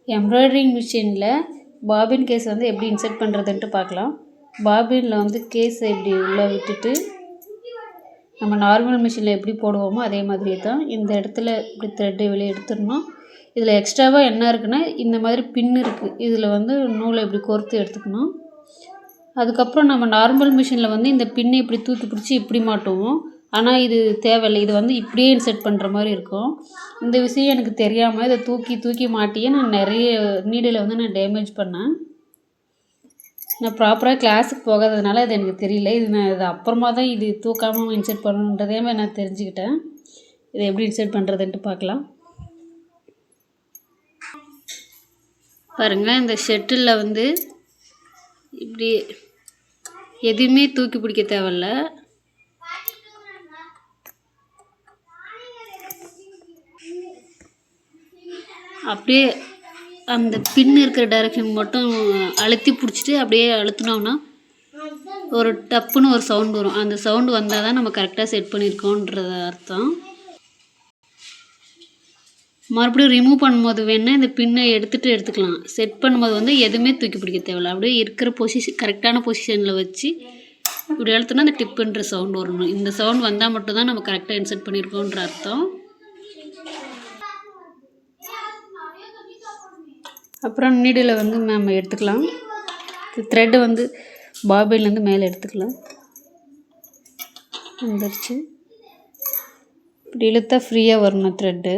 Embroidering மிஷினில் bobbin case வந்து எப்படி இன்சர்ட் பண்ணுறதுன்ட்டு பார்க்கலாம். பாபினில் வந்து கேஸை இப்படி உள்ளே விட்டுட்டு நம்ம நார்மல் மிஷினில் எப்படி போடுவோமோ அதே மாதிரியே தான் இந்த இடத்துல இப்படி த்ரெட்டை வெளியே எடுத்துடணும். இதில் எக்ஸ்ட்ராவாக என்ன இருக்குன்னா இந்த மாதிரி பின் இருக்குது, இதில் வந்து நூலை இப்படி கோர்த்து எடுத்துக்கணும். அதுக்கப்புறம் நம்ம நார்மல் மிஷினில் வந்து இந்த பின்னை இப்படி தூக்கி பிடிச்சி இப்படி மாட்டுவோம். ஆனால் இது தேவையில்லை, இது வந்து இப்படியே இன்சர்ட் பண்ணுற மாதிரி இருக்கும். இந்த விஷயம் எனக்கு தெரியாமல் இதை தூக்கி மாட்டியே நான் நிறைய நீடில் வந்து நான் டேமேஜ் பண்ணேன். நான் ப்ராப்பராக கிளாஸுக்கு போகாததுனால இது எனக்கு தெரியல. நான் இது அப்புறமா தான் இது தூக்காமல் இன்சர்ட் பண்ணணுன்றதே நான் தெரிஞ்சுக்கிட்டேன். இதை எப்படி இன்சர்ட் பண்ணுறதுன்ட்டு பார்க்கலாம். பாருங்கள், இந்த ஷட்டிலில் வந்து இப்படி எதுவுமே தூக்கி பிடிக்க தேவையில்ல. அப்படியே அந்த பின் இருக்கிற டைரெக்ஷன் மட்டும் அழுத்தி பிடிச்சிட்டு அப்படியே அழுத்தினோம்னா ஒரு டப்புன்னு ஒரு சவுண்ட் வரும். அந்த சவுண்டு வந்தால் தான் நம்ம கரெக்டாக செட் பண்ணியிருக்கோன்றது அர்த்தம். மறுபடியும் ரிமூவ் பண்ணும்போது வேணால் இந்த பின்னை எடுத்துக்கலாம். செட் பண்ணும்போது வந்து எதுவுமே தூக்கி பிடிக்க தேவையில்ல. அப்படியே இருக்கிற கரெக்டான பொசிஷனில் வச்சு இப்படி அழுத்தினா அந்த டிப்புன்ற சவுண்ட் வரணும். இந்த சவுண்ட் வந்தால் மட்டும்தான் நம்ம கரெக்டாக இன்சர்ட் பண்ணியிருக்கோன்ற அர்த்தம். அப்புறம் நீடில் வந்து நம்ம எடுத்துக்கலாம். த்ரெட்டு வந்து பாபின்லேருந்து மேலே எடுத்துக்கலாம். வந்துருச்சு. இப்படி இழுத்தா ஃப்ரீயாக வரணும் த்ரெட்டு.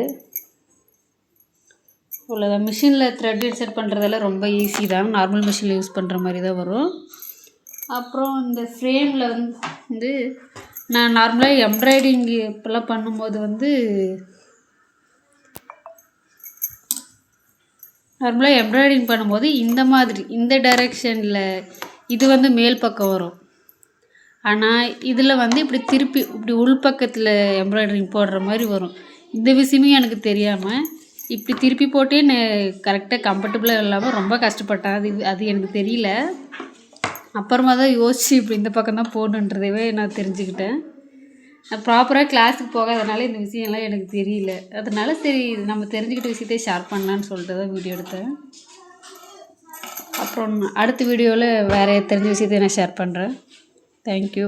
அவ்வளோதான். மிஷினில் த்ரெட் இன்சர்ட் பண்ணுறதெல்லாம் ரொம்ப ஈஸி தான். நார்மல் மிஷினில் யூஸ் பண்ணுற மாதிரி தான் வரும். அப்புறம் இந்த ஃப்ரேமில் வந்து நான் நார்மலாக எம்ப்ராய்டிங் இப்போல்லாம் பண்ணும்போது வந்து இந்த மாதிரி இந்த டைரெக்ஷனில் இது வந்து மேல் பக்கம் வரும். ஆனால் இதில் வந்து இப்படி திருப்பி இப்படி உள்பக்கத்தில் எம்ப்ராய்டரிங் போடுற மாதிரி வரும். இந்த விஷயமே எனக்கு தெரியாமல் இப்படி திருப்பி போட்டே நான் கரெக்டாக கம்ஃபர்டபுளாக இல்லாமல் ரொம்ப கஷ்டப்பட்டேன். அது எனக்கு தெரியல. அப்புறமா தான் யோசிச்சு இப்படி இந்த பக்கம் தான் போடணுன்றதவே நான் தெரிஞ்சுக்கிட்டேன். நான் ப்ராப்பராக கிளாஸுக்கு போகாதனால இந்த விஷயம்லாம் எனக்கு தெரியல. அதனால சரி நம்ம தெரிஞ்சுக்கிட்ட விஷயத்தை ஷேர் பண்ணலான்னு சொல்லிட்டு தான் வீடியோ எடுத்தேன். அப்புறம் அடுத்த வீடியோவில் வேறு தெரிஞ்ச விஷயத்தை நான் ஷேர் பண்ணுறேன். தேங்க்யூ.